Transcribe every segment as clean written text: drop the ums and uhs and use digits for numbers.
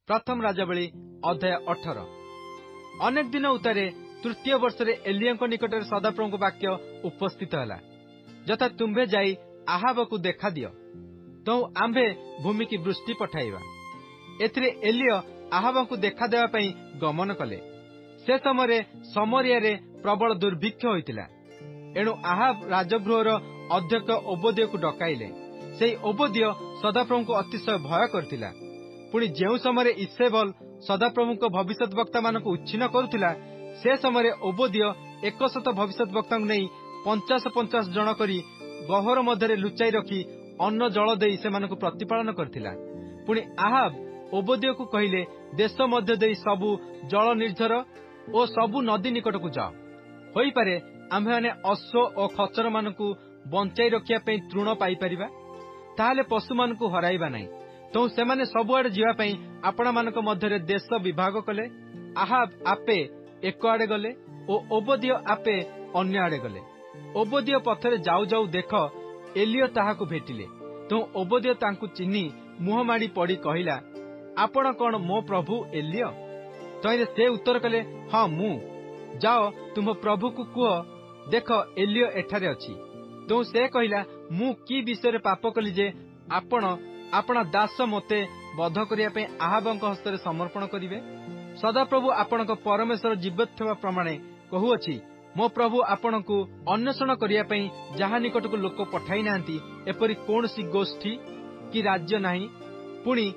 प्रथम राजावली अध्याय 18। अनेक दिन उतारे तृतीय वर्ष एलिया निकट सदाप्रभु वाक्य उपस्थित है, जथा तुम्भे जाई आहाब को देखा दियो, तो आंभे भूमि की वृष्टि पठाइबा। एथिरे एलिया आहाब को देखा देवा पई गमन कले। से समय समरिया रे प्रबल दुर्भिक्ष होइतिला। एणु आहाब राजगृहर अध्यक्ष ओबदिया को डकाइले। सेई ओबदिया सदाप्रभु को अतिशय भय करथिला। पुणी जेउ समय इसेबल सदाप्रभु को भविष्यत वक्ता मानक उच्छिन्न करुथिला, से समय ओबदिया 100 भविष्यत वक्ता नहीं 50 जन करी गहर मध्य लुचाई रखी अन्न जल देई से मानक प्रतिपालन करथिला। पुणी आहाब ओबदिया को कहिले, देश मध्य देई सबु जल निर्झर और सबु नदी निकट को जाओ। होई पारे आम्भे माने अश्व और खच्चर मानकु बंचाई रखिया पई तृण पाई परिबा, ताहाले पशु मानकु हराइबा नहीं। तो सेमाने सबुआडे जीवा पई आपणा मानक मध्यरे देश विभाग कले। आहाब आपे एक आड़े गले और ओबदिया आपे अन्य आड़े गले। ओबदिया पथरे जाऊ जाऊ देख एलिया ताहाकु भेटिले। तो ओबदिया तांकु चिन्ही मुह माड़ी पड़ी कहिला, आपण कौन मो प्रभु एलिया? तइरे से उत्तर कले, हाँ मु। जाओ तुम प्रभु को कुह, देख एलिया एठारे अछि। तो से कहिला, मु की विषय पाप कली जे आपण दास मते बध करिया पे आहाबंक हस्ତରେ समर्पण करिवे? सदाप्रभु आपणक परमेश्वर जीवित थिबा प्रमाणे कहूअछि, मो प्रभु आपणकु अन्वेषण करिया पे जहा निकट को लोक पठाई नांती, एपरि कोनसी गोष्ठी कि राज्य नाही। पुणी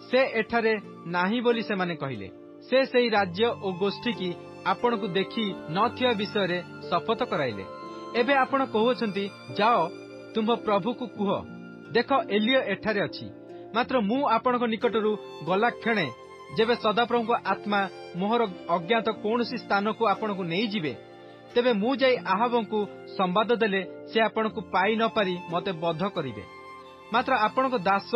से एठारे नाही बोली से माने कहिले। से सेही राज्य और गोष्ठी की आपणकु देखि नथिया विषय रे शपथ कराइले। एबे आपण कहउछंती, जाओ तुम प्रभु को कुह, देख एलिया एठारे अछि। मात्र मु आपणक निकटरू गला क्षणे जेबे सदाप्रभु को आत्मा मोहर अज्ञात कौनसी स्थान को आपणकु नहीं जिवे, तेबे मु जाई आहाबंकु संवाद देले से आपणकु पाई न पारी मते बध करिवे। मात्र आपणक दास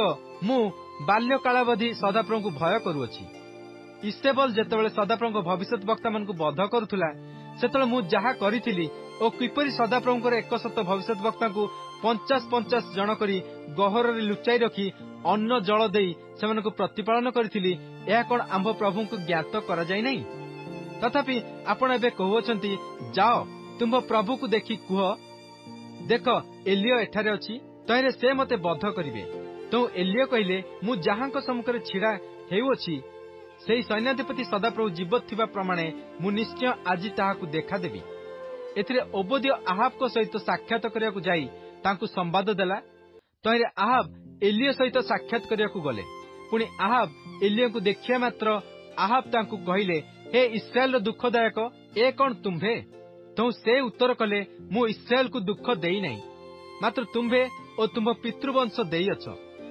मु बाल्यकालावधि सदाप्रभु को भय करूअछि। इसेबल जेतेबेले सदाप्रभु भविष्यत वक्ता मानकु बध करुथुला, सेतेबेले मु जहा करिथिली ओ किपरि सदाप्रभुଙ୍କର 100 भविष्यत वक्ता को 50 जन करी गहर रे लुचाई रखी अन्न जल देई सेमानकु प्रतिपालन करिथिली, एहा कोन आंभ प्रभु को ज्ञात करा जाय नै? तथापि आपण एबे कहउछंती, जाओ तुम प्रभु को देखि कुह, देख एलिया एठारे अछि, तइरे से मते बध करिवे। तो एलिया कहिले, मु जहांक सम्मुखरे छिड़ा हेउअछि, सेही सैन्याधिपति सदाप्रभु जीवित थिबा प्रमाणे मु निश्चय आज ताहाकु देखा देबी। एथिरे ओबदिया आहाब को सहित साक्षात करिया को जाई तांकु संवाद देला। तइरे आहाब एलिया सहित साक्षात करिया को गले। पुणी आहाब एलिया को देखिया मात्र आहाब तांकु कहिले, हे इस्राएल दुखदायक, ए कोन तुम्भे? तो से उत्तर कले, मु इस्राएल को दुख देई नहीं, मात्र तुम्भे और तुम पितृवंश देई अछ।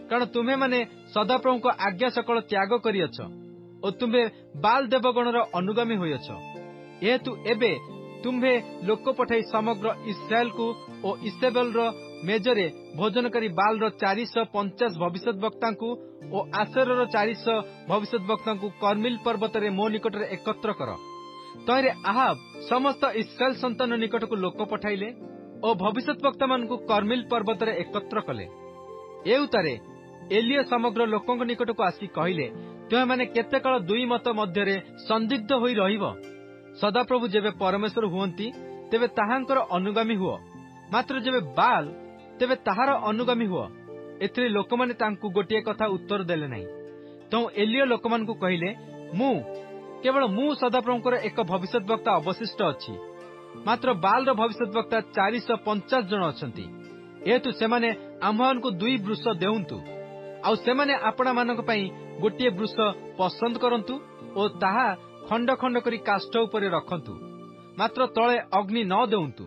कारण तुम्हे माने सदाप्रभु को आज्ञा सकल त्याग करी अछ और तुम्हे बाल देवगणर अनुगामी होई अछ। एहेतु एबे तुम्हे लोक पठाई समग्र इस्राएल को और इसेबेल रो मेजरे भोजन करी बाल रो 450 भविष्यत वक्ता को और आशेर रो 400 भविष्यत वक्ता को कर्मिल पर्वत रे मो निकट रे एकत्र कर। तइरे आहाब समस्त इस्राएल संतान निकट को लोक पठाइले और भविष्यत वक्ता मान को कर्मिल पर्वत रे एकत्र कले। ए उतारे एलिया समग्र लोकंक निकट को आसी कहिले, तुमे माने केते काल दुई मत मध्य रे संदिग्ध होई रहिबो। सदाप्रभु जेबे परमेश्वर हुअंती तेबे ताहांकर अनुगामी हुओ, मात्र जेबे बाल तेबे ताहार अनुगामी हुओ। एथिरे लोकमाने तांकु गोटिए कथा उत्तर देले नाही। तो एलिया लोकमान को कहिले, केवल मु सदाप्रभुଙ୍କର एक भविष्यत वक्ता अवशिष्ट अछि, मात्र बाल रो भविष्यत वक्ता 450 जन अछंती। एतु सेमाने आम्हन को दुई वृष देउंतु, आउ सेमाने आपणा मानक पई गोटिए वृष पसंद करंतु और ताहा खंड खंड करी काष्ठ उपरे रखंतु, मात्र तळे अग्नि न देउंतु।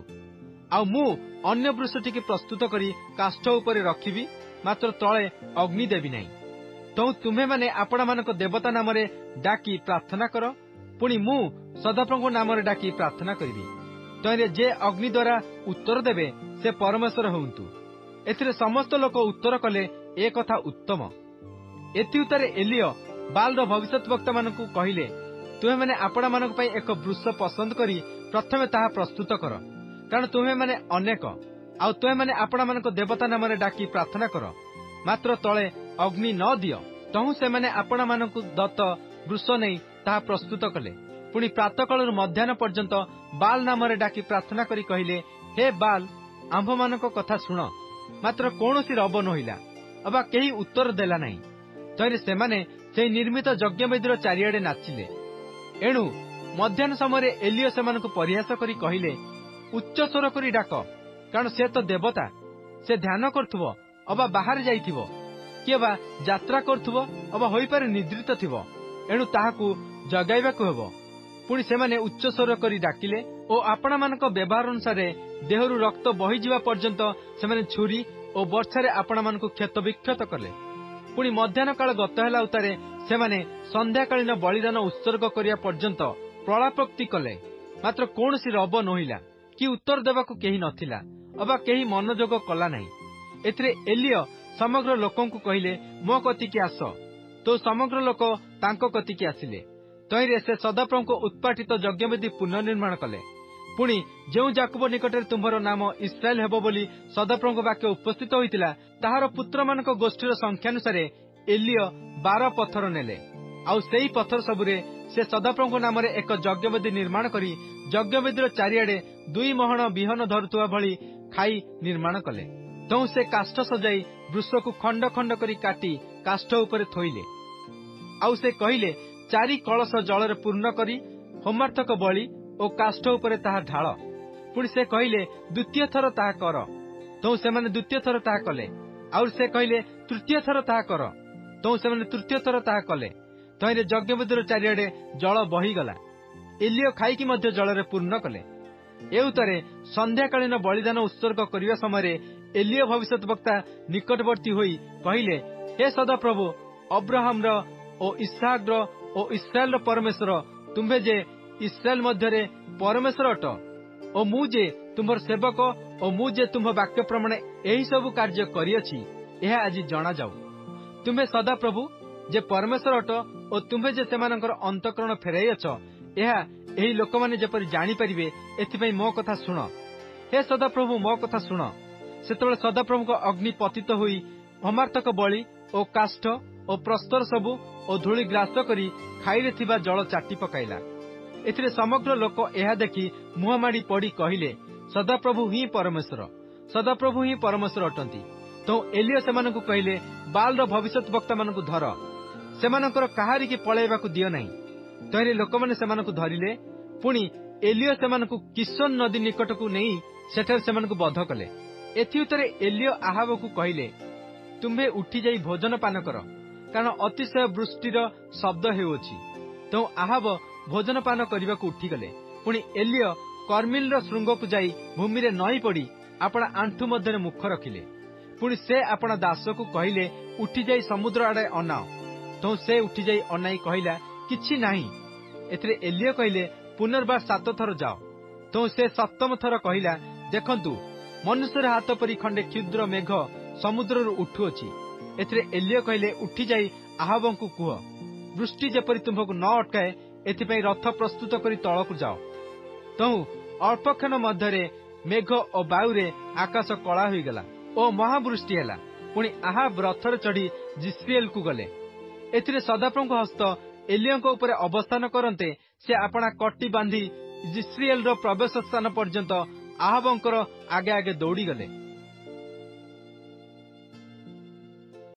आउ मु अन्य वृषटिके प्रस्तुत करी काष्ठ उपरे रखिबी, मात्र तळे अग्नि देबी नाही। तो तुम्हे माने आपणा मानक देवता नामरे डाकी प्रार्थना कर, पुणी मु सदाप्रभु नामरे डाकी प्रार्थना करिबी। तइरे जे अग्नि द्वारा उत्तर देबे से परमेश्वर होउंतु। एथिरे समस्त लोक उत्तर कले, ए कथा उत्तम। एथि उतारे एलिया बाल रो भविष्यत वक्ता मानकु कहिले, तुमे माने आपणा मानक पई एक वृष पसंद करी प्रथमे ताहा प्रस्तुत कर, कारण तुमे माने अनेक, आउ तुमे माने आपणा मानक देवता नामरे डाकी प्रार्थना कर, मात्र तळे अग्नि न दियो। ତହୁଁ ସେମାନେ ଆପଣମାନଙ୍କୁ ଦତ୍ତ ବୃଷ ନେଇ ତାହା ପ୍ରସ୍ତୁତ କଲେ। ପୁଣି ପ୍ରାତଃକାଳରୁ ମଧ୍ୟାହ୍ନ ପର୍ଯ୍ୟନ୍ତ ବାଲ୍ ନାମରେ ଡାକି ପ୍ରାର୍ଥନା କରି କହିଲେ, ହେ ବାଲ୍, ଆମ୍ଭମାନଙ୍କ କଥା ଶୁଣ। ମାତ୍ର କୌଣସି ରବ ନୋହିଲା ଅବା କେହି ଉତ୍ତର ଦେଲା ନାହିଁ। ତହିଁରେ ସେମାନେ ସେହି ନିର୍ମିତ ଯଜ୍ଞବେଦୀର ଚାରିଆଡେ ନାଚିଲେ। ଏଣୁ ମଧ୍ୟାହ୍ନ ସମୟରେ ଏଲିୟ ସେମାନଙ୍କୁ ପରିହାସ କରି କହିଲେ, ଉଚ୍ଚ ସ୍ୱର କରି ଡାକ, କାରଣ ସେ ତ ଦେବତା। ସେ ଧ୍ୟାନ କରୁଥିବ ଅବା ବାହାରେ ଯାଇଥିବ, କିଏ ବା ଯାତ୍ରା କରୁଥିବ ଅବା ହୋଇପାରେ ନିଦ୍ରିତ ଥିବ। ଏଣୁ ତାହାକୁ ଜଗାଇବାକୁ ହେବ। ପୁଣି ସେମାନେ ଉଚ୍ଚ ସ୍ୱର କରି ଡାକିଲେ ଓ ଆପଣମାନଙ୍କ ବ୍ୟବହାର ଅନୁସାରେ ଦେହରୁ ରକ୍ତ ବହିଯିବା ପର୍ଯ୍ୟନ୍ତ ସେମାନେ ଛୁରୀ ଓ ବର୍ଷାରେ ଆପଣମାନଙ୍କୁ କ୍ଷତ ବିକ୍ଷତ କଲେ। ପୁଣି ମଧ୍ୟାହ୍ନ କାଳ ଗତ ହେଲା ଉତ୍ତାରେ ସେମାନେ ସନ୍ଧ୍ୟାକାଳୀନ ବଳିଦାନ ଉତ୍ସର୍ଗ କରିବା ପର୍ଯ୍ୟନ୍ତ ପ୍ରଳାପୋକ୍ତି କଲେ। ମାତ୍ର କୌଣସି ରବ ନୋହିଲା, କି ଉତ୍ତର ଦେବାକୁ କେହି ନଥିଲା ଅବା କେହି ମନୋଯୋଗ କଲା ନାହିଁ। ଏଥିରେ ଏଲିୟ ସମଗ୍ର ଲୋକଙ୍କୁ କହିଲେ, ମୋ କତିକି ଆସ। ତ ସମଗ୍ର ଲୋକ ତାଙ୍କ କତିକି ଆସିଲେ। ତହିଁରେ ସେ ସଦାପ୍ରଭୁଙ୍କ ଉତ୍ପାଟିତ ଯଜ୍ଞବେଦୀ ପୁନର୍ନିର୍ମାଣ କଲେ। ପୁଣି ଯେଉଁ ଯାକୁବ ନିକଟରେ ତୁମ୍ଭର ନାମ ଇସ୍ରାଏଲ ହେବ ବୋଲି ସଦାପ୍ରଭୁଙ୍କ ବାକ୍ୟ ଉପସ୍ଥିତ ହୋଇଥିଲା, ତାହାର ପୁତ୍ରମାନଙ୍କ ଗୋଷ୍ଠୀର ସଂଖ୍ୟାନୁସାରେ ଏଲିୟ 12 ପଥର ନେଲେ। ଆଉ ସେହି ପଥର ସବୁରେ ସେ ସଦାପ୍ରଭୁଙ୍କ ନାମରେ ଏକ ଯଜ୍ଞବେଦୀ ନିର୍ମାଣ କରି ଯଜ୍ଞବେଦୀର ଚାରିଆଡେ 2 ମହଣ ବିହନ ଧରୁଥିବା ଭଳି ଖାଇ ନିର୍ମାଣ କଲେ। ତହୁଁ ସେ କାଷ୍ଠ ସଜାଇ ବୃଷକୁ ଖଣ୍ଡ ଖଣ୍ଡ କରି କାଟି କାଷ୍ଠ ଉପରେ ଥୋଇଲେ। ଆଉ ସେ କହିଲେ, 4 କଳସ ଜଳରେ ପୂର୍ଣ୍ଣ କରି ହୋମାର୍ଥକ ବଳି ଓ କାଷ୍ଠ ଉପରେ ତାହା ଢାଳ। ପୁଣି ସେ କହିଲେ, ଦ୍ୱିତୀୟ ଥର ତାହା କର। ତହୁଁ ସେମାନେ ଦ୍ୱିତୀୟ ଥର ତାହା କଲେ। ଆଉ ସେ କହିଲେ, ତୃତୀୟ ଥର ତାହା କର। ତହୁଁ ସେମାନେ ତୃତୀୟ ଥର ତାହା କଲେ। ତହିଁରେ ଯଜ୍ଞବେଦୀର ଚାରିଆଡେ ଜଳ ବହିଗଲା। ଏଲିୟ ଖାଇକି ମଧ୍ୟ ଜଳରେ ପୂର୍ଣ୍ଣ କଲେ। ଏ ଉତ୍ତାରେ ସନ୍ଧ୍ୟାକାଳୀନ ବଳିଦାନ ଉତ୍ସର୍ଗ କରିବା ସମୟରେ ଏଲିୟ ଭବିଷ୍ୟତ ବକ୍ତା ନିକଟବର୍ତ୍ତୀ ହୋଇ କହିଲେ, ହେ ସଦାପ୍ରଭୁ, ଅବ୍ରାହମର ଓ ଇସାହାକର ଓ ଇସ୍ରାଏଲର ପରମେଶ୍ୱର, ତୁମ୍ଭେ ଯେ ଇସ୍ରାଏଲ ମଧ୍ୟରେ ପରମେଶ୍ୱର ଅଟ, ଓ ମୁଁ ଯେ ତୁମ୍ଭର ସେବକ, ଓ ମୁଁ ଯେ ତୁମ୍ଭ ବାକ୍ୟ ପ୍ରମାଣେ ଏହି ସବୁ କାର୍ଯ୍ୟ କରିଅଛି, ଏହା ଆଜି ଜଣାଯାଉ। ତୁମ୍ଭେ ସଦାପ୍ରଭୁ ଯେ ପରମେଶ୍ୱର ଅଟ ଓ ତୁମ୍ଭେ ଯେ ସେମାନଙ୍କର ଅନ୍ତଃକରଣ ଫେରାଇଅଛ, ଏହା ଏହି ଲୋକମାନେ ଯେପରି ଜାଣିପାରିବେ, ଏଥିପାଇଁ ମୋ କଥା ଶୁଣ। ହେ ସଦାପ୍ରଭୁ, ମୋ କଥା ଶୁଣ। ସେତେବେଳେ ସଦାପ୍ରଭୁଙ୍କ ଅଗ୍ନି ପତିତ ହୋଇ ହୋମାର୍ଥକ ବଳି ଓ କାଷ୍ଠ ଓ ପ୍ରସ୍ତର ସବୁ ଓ ଧୂଳି ଗ୍ରାସ କରି ଖାଇରେ ଥିବା ଜଳ ଚାଟି ପକାଇଲା। ଏଥିରେ ସମଗ୍ର ଲୋକ ଏହା ଦେଖି ମୁହଁମାଡ଼ି ପଡ଼ି କହିଲେ, ସଦାପ୍ରଭୁ ହିଁ ପରମେଶ୍ୱର, ସଦାପ୍ରଭୁ ହିଁ ପରମେଶ୍ୱର ଅଟନ୍ତି। ତ ଏଲିୟ ସେମାନଙ୍କୁ କହିଲେ, ବାଲର ଭବିଷ୍ୟତ ବକ୍ତାମାନଙ୍କୁ ଧର, ସେମାନଙ୍କର କାହାରିକି ପଳାଇବାକୁ ଦିଅ ନାହିଁ। ତହିଁରେ ଲୋକମାନେ ସେମାନଙ୍କୁ ଧରିଲେ। ପୁଣି ଏଲିୟ ସେମାନଙ୍କୁ କିଶୋନ ନଦୀ ନିକଟକୁ ନେଇ ସେଠାରେ ସେମାନଙ୍କୁ ବଧ କଲେ। ଏଥି ଉତ୍ତରେ ଏଲିୟ ଆହାବକୁ କହିଲେ, ତୁମ୍ଭେ ଉଠିଯାଇ ଭୋଜନ ପାନ କର, କାରଣ ଅତିଶୟ ବୃଷ୍ଟିର ଶବ୍ଦ ହେଉଅଛି। ତେଣୁ ଆହାବ ଭୋଜନ ପାନ କରିବାକୁ ଉଠିଗଲେ। ପୁଣି ଏଲିୟ କର୍ମିଲର ଶୃଙ୍ଗକୁ ଯାଇ ଭୂମିରେ ନଇଁ ପଡ଼ି ଆପଣା ଆଣ୍ଠୁ ମଧ୍ୟରେ ମୁଖ ରଖିଲେ। ପୁଣି ସେ ଆପଣା ଦାସକୁ କହିଲେ, ଉଠିଯାଇ ସମୁଦ୍ର ଆଡ଼େ ଅନାଅ। ତେଣୁ ସେ ଉଠିଯାଇ ଅନାଇ କହିଲା, କିଛି ନାହିଁ। ଏଥିରେ ଏଲିୟ କହିଲେ, ପୁନର୍ବାର 7 ଥର ଯାଅ। ତେଣୁ ସେ 7ମ ଥର କହିଲା, ଦେଖନ୍ତୁ, ମନୁଷ୍ୟର ହାତ ପରି ଖଣ୍ଡେ କ୍ଷୁଦ୍ର ମେଘ ସମୁଦ୍ରରୁ ଉଠୁଅଛି। ଏଥିରେ ଏଲିୟ କହିଲେ, ଉଠିଯାଇ ଆହାବଙ୍କୁ କୁହ, ବୃଷ୍ଟି ଯେପରି ତୁମ୍ଭକୁ ନ ଅଟକାଏ, ଏଥିପାଇଁ ରଥ ପ୍ରସ୍ତୁତ କରି ତଳକୁ ଯାଅ। ତେଣୁ ଅଳ୍ପକ୍ଷଣ ମଧ୍ୟରେ ମେଘ ଓ ବାୟୁରେ ଆକାଶ କଳା ହୋଇଗଲା ଓ ମହାବୃଷ୍ଟି ହେଲା। ପୁଣି ଆହାବ ରଥରେ ଚଢ଼ି ଜିସ୍ରିଏଲକୁ ଗଲେ। ଏଥିରେ ସଦାପ୍ରଭୁଙ୍କ ହସ୍ତ ଏଲିୟଙ୍କ ଉପରେ ଅବସ୍ଥାନ କରନ୍ତେ ସେ ଆପଣା କଟି ବାନ୍ଧି ଜିସ୍ରିଏଲର ପ୍ରବେଶ ସ୍ଥାନ ପର୍ଯ୍ୟନ୍ତ ଆହାବଙ୍କର ଆଗେ ଆଗେ ଦୌଡ଼ିଗଲେ।